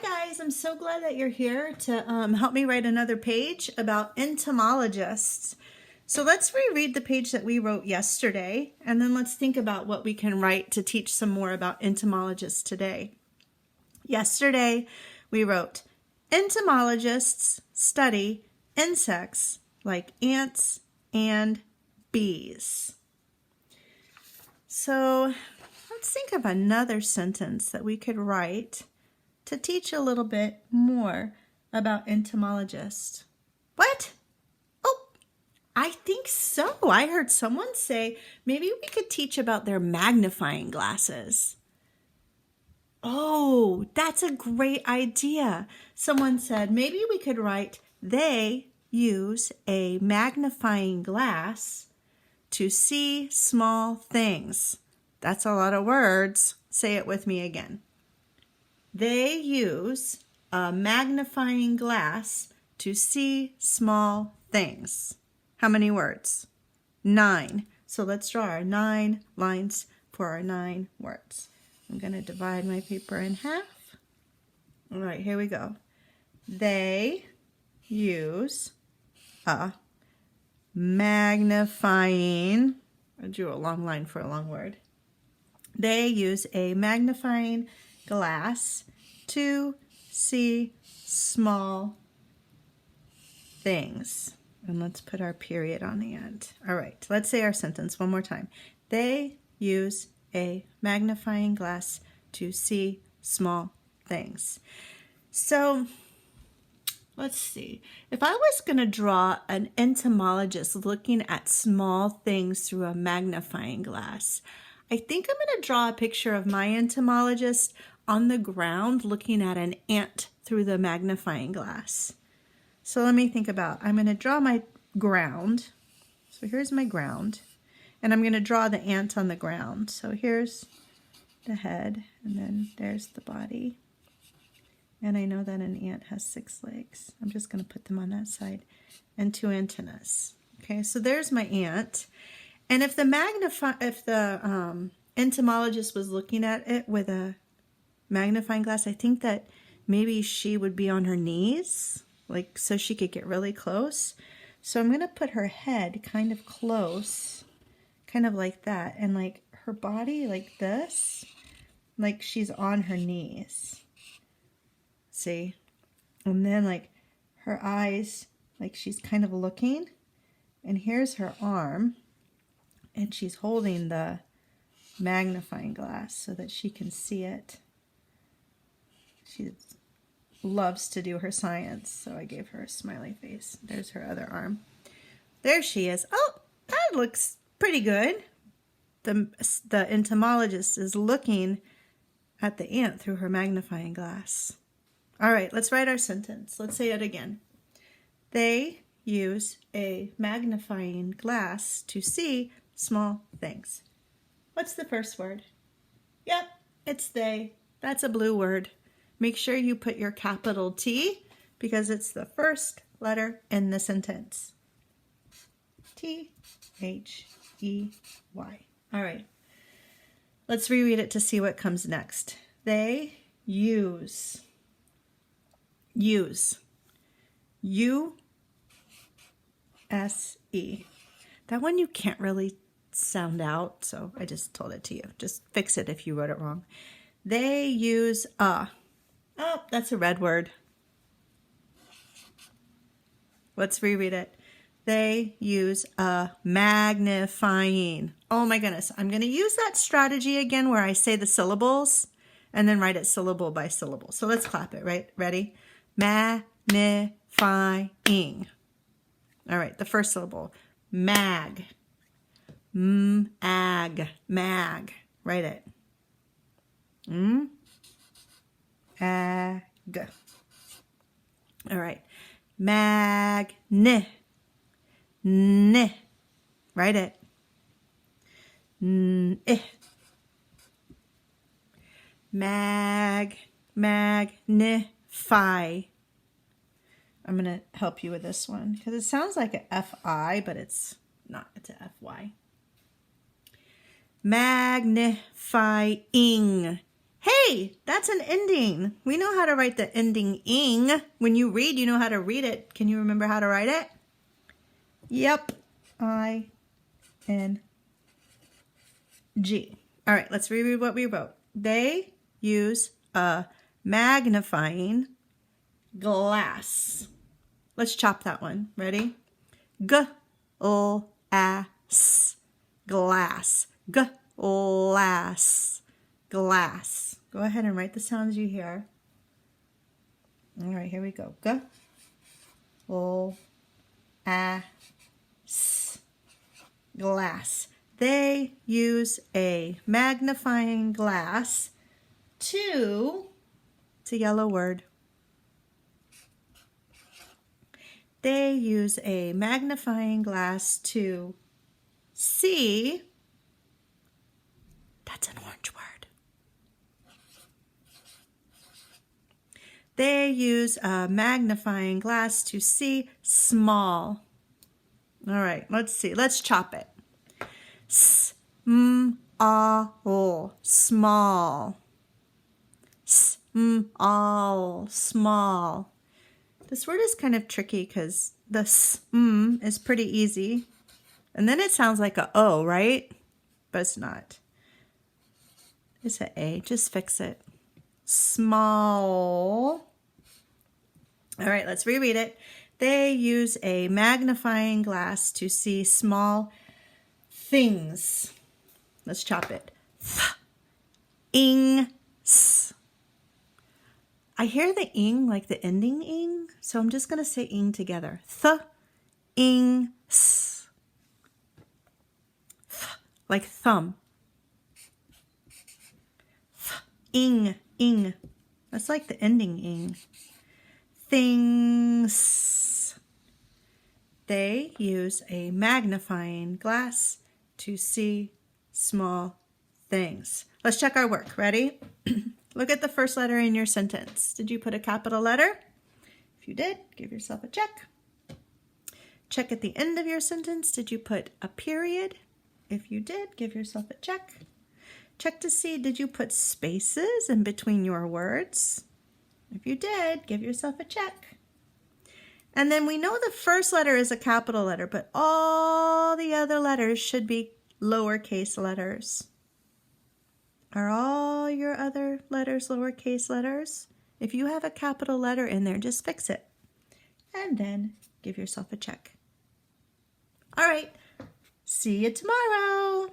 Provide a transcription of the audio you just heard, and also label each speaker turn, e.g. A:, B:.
A: Hi guys, I'm so glad that you're here to help me write another page about entomologists. So let's reread the page that we wrote yesterday, and then let's think about what we can write to teach some more about entomologists today. Yesterday we wrote, entomologists study insects like ants and bees. So let's think of another sentence that we could write to teach a little bit more about entomologists. What? Oh, I think so. I heard someone say maybe we could teach about their magnifying glasses. Oh, that's a great idea. Someone said maybe we could write, they use a magnifying glass to see small things. That's a lot of words. Say it with me again. They use a magnifying glass to see small things. How many words? 9. So let's draw our 9 lines for our 9 words. I'm going to divide my paper in half. All right, here we go. They use a magnifying, I drew a long line for a long word. They use a magnifying glass to see small things. And let's put our period on the end. All right, let's say our sentence one more time. They use a magnifying glass to see small things. So let's see. If I was going to draw an entomologist looking at small things through a magnifying glass, I think I'm going to draw a picture of my entomologist on the ground looking at an ant through the magnifying glass. So let me think about, I'm going to draw my ground. So here's my ground. And I'm going to draw the ant on the ground. So here's the head, and then there's the body. And I know that an ant has 6 legs. I'm just going to put them on that side. And 2 antennas. Okay, so there's my ant. And if the entomologist was looking at it with a magnifying glass, I think that maybe she would be on her knees, like so she could get really close. So I'm going to put her head kind of close, kind of like that, and like her body like this, like she's on her knees. See? And then like her eyes, like she's kind of looking, and here's her arm. And she's holding the magnifying glass so that she can see it. She loves to do her science, so I gave her a smiley face. There's her other arm. There she is. Oh, that looks pretty good. The entomologist is looking at the ant through her magnifying glass. All right, let's write our sentence. Let's say it again. They use a magnifying glass to see small things. What's the first word? Yep, it's they. That's a blue word. Make sure you put your capital T because it's the first letter in the sentence. T-H-E-Y. All right. Let's reread it to see what comes next. They use. Use. U-S-E. That one you can't really sound out, so I just told it to you. Just fix it if you wrote it wrong. They use a. Oh, that's a red word. Let's reread it. They use a magnifying. Oh my goodness. I'm going to use that strategy again where I say the syllables and then write it syllable by syllable. So let's clap it, right? Ready? Magnifying. All right, the first syllable. Mag. Mag. Mag. Write it. Ag. All right. Magne. N. Write it. N-eh. Magnify. I'm going to help you with this one because it sounds like an F-I, but it's not. It's a F-Y. Magnifying. Hey, that's an ending. We know how to write the ending ing. When you read, you know how to read it. Can you remember how to write it? Yep. I-N-G. All right, let's reread what we wrote. They use a magnifying glass. Let's chop that one. Ready? G-L-A-S. Glass. Glass. Glass. Go ahead and write the sounds you hear. All right, here we go. G-L-A-S. Glass. They use a magnifying glass to, it's a yellow word. They use a magnifying glass to see, that's an orange word. They use a magnifying glass to see small. All right, let's see. Let's chop it. S-M-A-L, small. S-M-A-L, small. This word is kind of tricky because the s-m is pretty easy. And then it sounds like a O, right? But it's not. It's an A. Just fix it. Small. All right, let's reread it. They use a magnifying glass to see small things. Let's chop it. Th-ings. I hear the ing like the ending ing, so I'm just going to say ing together. Th-ings. Like thumb. Ing, ing. That's like the ending ing. Things. They use a magnifying glass to see small things. Let's check our work. Ready? Look at the first letter in your sentence. Did you put a capital letter? If you did, give yourself a check. Check at the end of your sentence. Did you put a period? If you did, give yourself a check. Check to see, did you put spaces in between your words? If you did, give yourself a check. And then we know the first letter is a capital letter, but all the other letters should be lowercase letters. Are all your other letters lowercase letters? If you have a capital letter in there, just fix it. And then give yourself a check. All right. See you tomorrow.